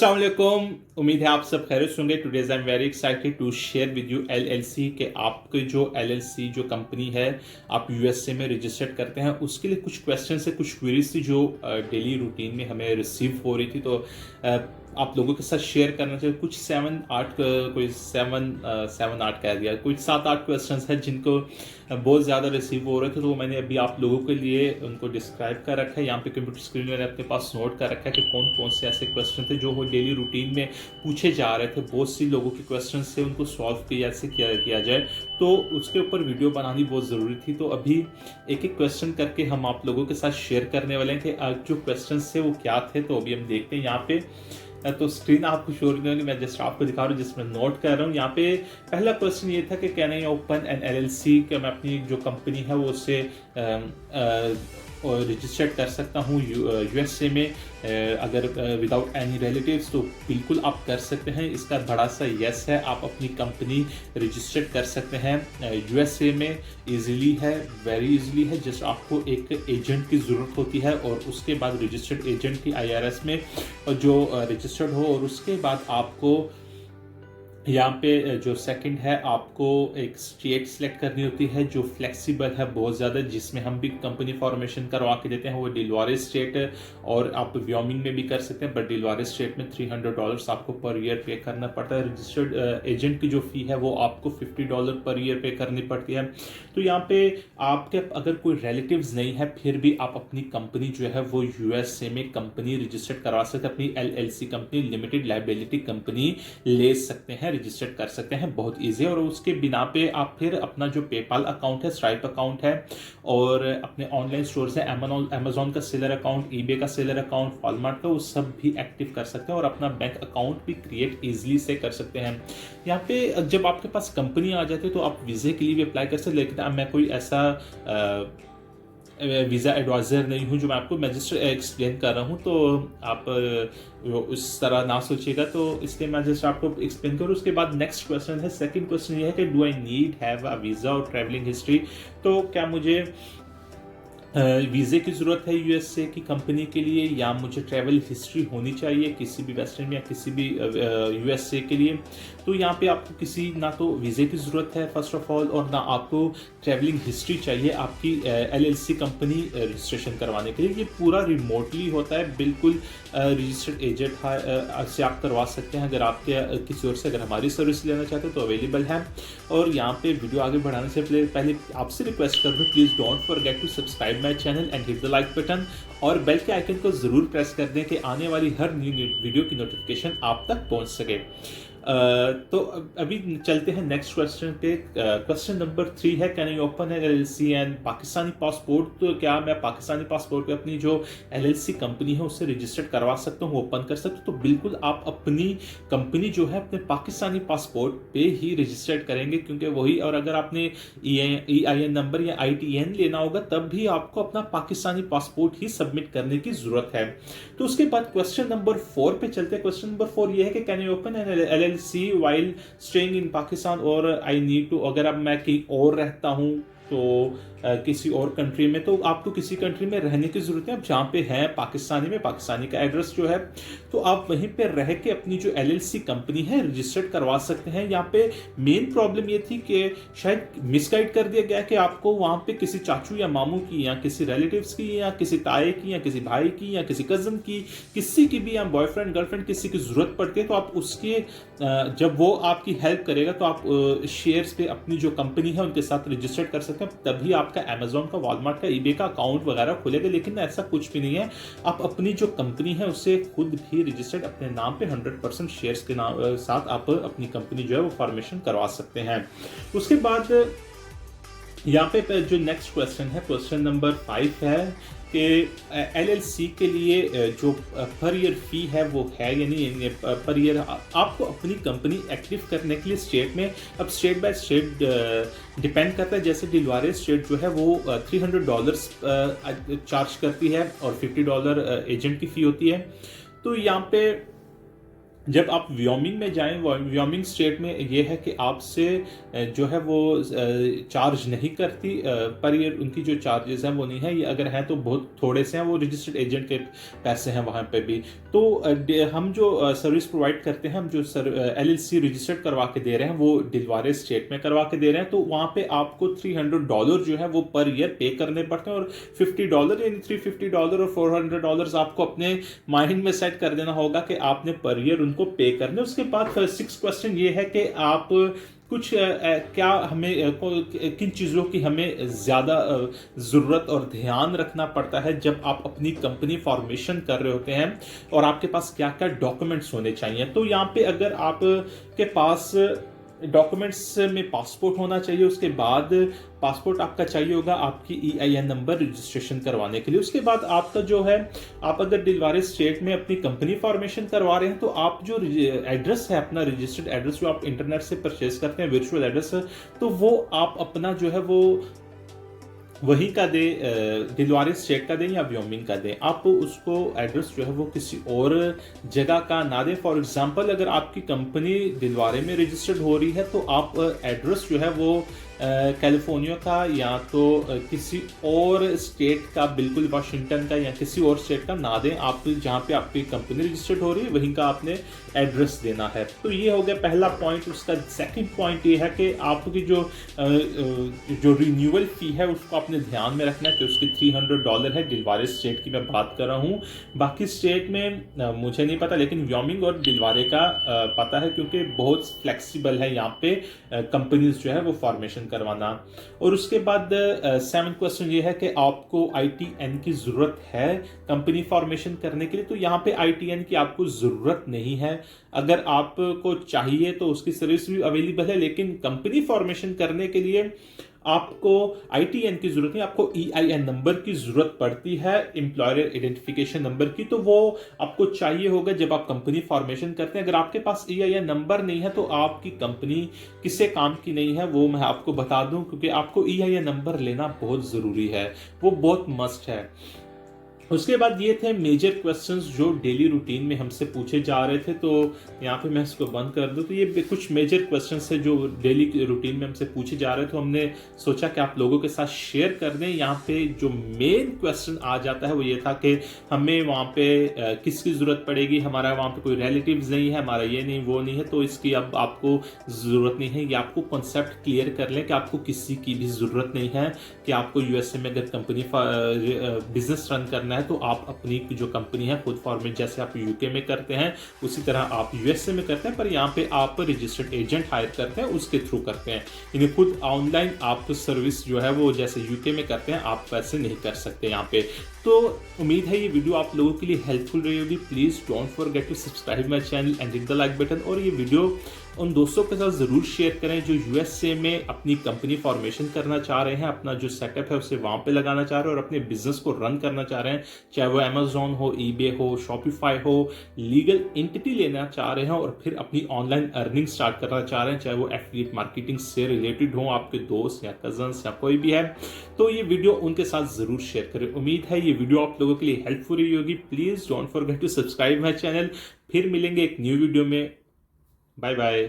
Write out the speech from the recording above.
अस्सलाम वालेकुम। उम्मीद है आप सब खैरियत होंगे। Today's I am very excited to share with you LLC के आपके जो एलएलसी जो कंपनी है आप यूएसए में रजिस्टर्ड करते हैं उसके लिए कुछ क्वेश्चन से कुछ क्वेरीज थी जो डेली रूटीन में हमें रिसीव हो रही थी, तो आप लोगों के साथ शेयर करना चाहिए। कुछ 7-8 कह दिया, कुछ 7-8 क्वेश्चंस हैं जिनको बहुत ज़्यादा रिसीव हो रहे थे, तो मैंने अभी आप लोगों के लिए उनको डिस्क्राइब कर रखा है। यहाँ पे कंप्यूटर स्क्रीन में अपने पास नोट कर रखा है कि कौन कौन से ऐसे क्वेश्चन थे जो वो डेली रूटीन में पूछे जा रहे थे। बहुत सी लोगों के क्वेश्चन से उनको सॉल्व कैसे किया जाए, तो उसके ऊपर वीडियो बनानी बहुत ज़रूरी थी। तो अभी एक एक क्वेश्चन करके हम आप लोगों के साथ शेयर करने वाले हैं कि जो क्वेश्चन थे वो क्या थे। तो अभी हम देखते हैं यहाँ पे, तो स्क्रीन आपको शो नहीं होगी, मैं जस्ट आपको दिखा रहा हूँ जिसमें नोट कर रहा हूँ। यहाँ पे पहला क्वेश्चन ये था कि can I open an LLC, कि मैं अपनी जो कंपनी है वो उससे रजिस्टर्ड कर सकता हूँ यूएसए में अगर विदाउट एनी रिलेटिव्स। तो बिल्कुल आप कर सकते हैं, इसका बड़ा सा यस है। आप अपनी कंपनी रजिस्टर्ड कर सकते हैं यूएसए में, इजीली है, वेरी इजीली है। जस्ट आपको एक एजेंट की ज़रूरत होती है और उसके बाद रजिस्टर्ड एजेंट की आईआरएस में जो रजिस्टर्ड हो, और उसके बाद आपको यहाँ पे जो सेकंड है आपको एक स्टेट सेलेक्ट करनी होती है जो फ्लेक्सिबल है बहुत ज़्यादा, जिसमें हम भी कंपनी फॉर्मेशन करवा के देते हैं। वो डिलवारे स्टेट है, और आप व्योमिंग में भी कर सकते हैं, बट डिलवारे स्टेट में $300 आपको पर ईयर पे करना पड़ता है। रजिस्टर्ड एजेंट की जो फ़ी है वो आपको $50 पर ईयर पे करनी पड़ती है। तो यहाँ पे आपके अगर कोई रिलेटिव्स नहीं है फिर भी आप अपनी कंपनी जो है वो यूएसए में कंपनी रजिस्टर्ड करवा सकते हैं। अपनी LLC company, limited liability company ले सकते हैं, रजिस्टर्ड कर सकते हैं, बहुत इजी है। और उसके बिना पे आप फिर अपना जो पेपाल अकाउंट है, स्ट्राइप अकाउंट है, और अपने ऑनलाइन स्टोर से अमेजोन का सेलर अकाउंट, ईबे का सेलर अकाउंट, वॉलमार्ट का, वो सब भी एक्टिव कर सकते हैं, और अपना बैंक अकाउंट भी क्रिएट इजीली से कर सकते हैं। यहाँ पे जब आपके पास कंपनी आ जाती है तो आप वीज़े के लिए भी अप्लाई कर सकते हैं, लेकिन मैं कोई ऐसा वीज़ा एडवाइज़र नहीं हूँ जो मैं जस्ट एक्सप्लेन कर रहा हूँ, तो आप उस तरह ना सोचिएगा। तो इसलिए मैं जस्ट आपको एक्सप्लेन करूँ। उसके बाद नेक्स्ट क्वेश्चन है, सेकंड क्वेश्चन ये है कि do I need have a visa और ट्रैवलिंग हिस्ट्री। तो क्या मुझे वीज़े की ज़रूरत है यूएसए की कंपनी के लिए, या मुझे ट्रैवल हिस्ट्री होनी चाहिए किसी भी वेस्टर्न में या किसी भी यूएसए के लिए। तो यहाँ पे आपको किसी ना तो वीज़े की ज़रूरत है फर्स्ट ऑफ ऑल, और ना आपको ट्रैवलिंग हिस्ट्री चाहिए आपकी एलएलसी कंपनी रजिस्ट्रेशन करवाने के लिए। ये पूरा रिमोटली होता है, बिल्कुल रजिस्टर्ड एजेंट से आप करवा सकते हैं। अगर आपके किसी और से अगर हमारी सर्विस लेना चाहते हो तो अवेलेबल है। और यहाँ पे वीडियो आगे बढ़ाने से पहले आपसे रिक्वेस्ट कर दूँ, please don't forget to subscribe my channel and hit the like button, और बेल के आइकन को ज़रूर प्रेस कर दें कि आने वाली हर न्यू वीडियो की नोटिफिकेशन आप तक पहुँच सके। तो अभी चलते हैं नेक्स्ट क्वेश्चन पे। क्वेश्चन नंबर 3 है, can you open an LLC and Pakistani passport. तो क्या मैं पाकिस्तानी पासपोर्ट पे अपनी जो एलएलसी कंपनी है उससे रजिस्टर्ड करवा सकता हूँ, ओपन कर सकता हूँ। तो बिल्कुल आप अपनी कंपनी जो है अपने पाकिस्तानी पासपोर्ट पे ही रजिस्टर्ड करेंगे, क्योंकि वही, और अगर आपने EIN नंबर या ITN लेना होगा तब भी आपको अपना पाकिस्तानी पासपोर्ट ही सबमिट करने की जरूरत है। तो उसके बाद क्वेश्चन नंबर 4 पे चलते हैं। क्वेश्चन नंबर 4 ये है कि can you open an LLC while staying in Pakistan, और आई नीड टू, अगर अब मैं कहीं और रहता हूँ तो किसी और कंट्री में, तो आपको किसी कंट्री में रहने की ज़रूरत है। आप जहाँ पे हैं पाकिस्तानी में, पाकिस्तानी का एड्रेस जो है, तो आप वहीं पे रह के अपनी जो एलएलसी कंपनी है रजिस्टर्ड करवा सकते हैं। यहाँ पे मेन प्रॉब्लम ये थी कि शायद मिसगाइड कर दिया गया कि आपको वहाँ पे किसी चाचू या मामू की या किसी रिलेटिव्स की या किसी ताए की या किसी भाई की या किसी कज़न की, किसी की भी, या बॉयफ्रेंड गर्लफ्रेंड किसी की ज़रूरत पड़ती है, तो आप उसके जब वो आपकी हेल्प करेगा तो आप शेयर्स पे अपनी जो कंपनी है उनके साथ रजिस्टर्ड कर सकते हैं, तभी आपका अमेजोन का, वॉलमार्ट का, ईबे का अकाउंट वगैरह खुलेगा। लेकिन ऐसा कुछ भी नहीं है, आप अपनी जो कंपनी है उससे खुद भी रजिस्टर्ड अपने नाम पे 100% शेयर्स के नाम साथ आप अपनी कंपनी जो है वो फॉर्मेशन करवा सकते हैं। उसके बाद यहाँ पे जो नेक्स्ट क्वेश्चन है, क्वेश्चन नंबर 5 है कि एलएलसी के लिए जो पर ईयर फी है वो है, यानी पर ईयर आपको अपनी कंपनी एक्टिव करने के लिए स्टेट में, अब स्टेट बाय स्टेट डिपेंड करता है। जैसे डिलवारे स्टेट जो है वो $300 चार्ज करती है और $50 एजेंट की फ़ी होती है। तो यहाँ पे जब आप व्योमिंग में जाएं, व्योमिंग स्टेट में ये है कि आपसे जो है वो चार्ज नहीं करती पर ये उनकी जो चार्जेस हैं वो नहीं है, ये अगर हैं तो बहुत थोड़े से हैं, वो रजिस्टर्ड एजेंट के पैसे हैं वहाँ पे भी। तो हम जो सर्विस प्रोवाइड करते हैं, हम जो LLC रजिस्टर्ड करवा के दे रहे हैं वो दिलवारे स्टेट में करवा के दे रहे हैं, तो वहाँ पे आपको $300 जो है वो पर ईयर पे करने पड़ते हैं, और $50 यानी $350 और $400 आपको अपने माइंड में सेट कर देना होगा कि आपने पर ईयर उनको पे करने। उसके बाद 6 क्वेश्चन ये है कि आप कुछ क्या हमें किन चीज़ों की हमें ज़्यादा ज़रूरत और ध्यान रखना पड़ता है जब आप अपनी कंपनी फॉर्मेशन कर रहे होते हैं, और आपके पास क्या क्या डॉक्यूमेंट्स होने चाहिए। तो यहाँ पे अगर आप के पास डॉक्यूमेंट्स में पासपोर्ट होना चाहिए, उसके बाद पासपोर्ट आपका चाहिए होगा आपकी EIN नंबर रजिस्ट्रेशन करवाने के लिए। उसके बाद आपका जो है, आप अगर दिलवारे स्टेट में अपनी कंपनी फॉर्मेशन करवा रहे हैं तो आप जो एड्रेस है अपना रजिस्टर्ड एड्रेस जो आप इंटरनेट से परचेज करते हैं, वर्चुअल एड्रेस, तो वो आप अपना जो है वो वही का दे, दिलवारे स्टेट का दें या व्योमिंग का दें। आप उसको एड्रेस जो है वो किसी और जगह का ना दें। फॉर एग्जांपल अगर आपकी कंपनी दिलवारे में रजिस्टर्ड हो रही है तो आप एड्रेस जो है वो कैलिफोर्निया का या तो किसी और स्टेट का, बिल्कुल वाशिंगटन का या किसी और स्टेट का ना दें। आप जहाँ पे आपकी कंपनी रजिस्टर्ड हो रही है वहीं का आपने एड्रेस देना है। तो ये हो गया पहला पॉइंट। उसका सेकंड पॉइंट ये है कि आपकी जो रिन्यूअल फी है उसको आपने ध्यान में रखना है कि उसकी $300 है। दिलवारे स्टेट की मैं बात कर रहा हूँ, बाकी स्टेट में मुझे नहीं पता, लेकिन व्योमिंग और दिलवारे का पता है क्योंकि बहुत फ्लेक्सिबल है यहाँ पे कंपनीज जो है वो फॉर्मेशन करवाना। और उसके बाद 7 क्वेश्चन ये है कि आपको ITN की जरूरत है कंपनी फॉर्मेशन करने के लिए। तो यहाँ पे ITN की आपको जरूरत नहीं है, अगर आपको चाहिए तो उसकी सर्विस भी अवेलेबल है, लेकिन कंपनी फॉर्मेशन करने के लिए आपको ITN की जरूरत नहीं, आपको EIN नंबर की जरूरत पड़ती है, एम्प्लॉयर आइडेंटिफिकेशन नंबर की। तो वो आपको चाहिए होगा जब आप कंपनी फॉर्मेशन करते हैं। अगर आपके पास EIN नंबर नहीं है तो आपकी कंपनी किसी काम की नहीं है, वो मैं आपको बता दूं, क्योंकि आपको EIN नंबर लेना बहुत जरूरी है, वो बहुत मस्ट है। उसके बाद ये थे मेजर क्वेश्चंस जो डेली रूटीन में हमसे पूछे जा रहे थे। तो यहाँ पे मैं इसको बंद कर दूं। तो ये कुछ मेजर क्वेश्चंस है जो डेली रूटीन में हमसे पूछे जा रहे थे, तो हमने सोचा कि आप लोगों के साथ शेयर कर दें। यहाँ पे जो मेन क्वेश्चन आ जाता है वो ये था कि हमें वहाँ पे किसकी ज़रूरत पड़ेगी, हमारा वहाँ पे कोई रिलेटिव्स नहीं है, हमारा ये नहीं वो नहीं है, तो इसकी अब आपको ज़रूरत नहीं है। ये आपको कॉन्सेप्ट क्लियर कर लें कि आपको किसी की भी ज़रूरत नहीं है कि आपको USA में अगर कंपनी बिजनेस रन करना है तो आप अपनी जो कंपनी है खुद फॉर्मेट, जैसे आप UK में करते हैं उसी तरह आप USA में करते हैं, पर यहाँ पे आप रजिस्टर्ड एजेंट हायर करते हैं, उसके थ्रू करते हैं। यानी खुद ऑनलाइन आप सर्विस जो है वो जैसे UK में करते हैं आप वैसे नहीं कर सकते यहाँ पे। तो उम्मीद है ये वीडियो आप लोगों के लिए हेल्पफुल रही होगी। Please don't forget to subscribe my channel and hit the like button, और ये वीडियो उन दोस्तों के साथ ज़रूर शेयर करें जो USA में अपनी कंपनी फॉर्मेशन करना चाह रहे हैं, अपना जो सेटअप है उसे वहाँ पे लगाना चाह रहे हैं और अपने बिजनेस को रन करना चाह रहे हैं, चाहे वो Amazon हो, eBay हो, Shopify हो, लीगल एंटिटी लेना चाह रहे हैं और फिर अपनी ऑनलाइन अर्निंग स्टार्ट करना चाह रहे हैं, चाहे वो एफिलिएट मार्केटिंग से रिलेटेड हो, आपके दोस्त या कजन्स या कोई भी है, तो ये वीडियो उनके साथ ज़रूर शेयर करें। उम्मीद है ये वीडियो आप लोगों के लिए हेल्पफुल रही होगी। Please don't forget to subscribe my channel. फिर मिलेंगे एक न्यू वीडियो में। Bye bye.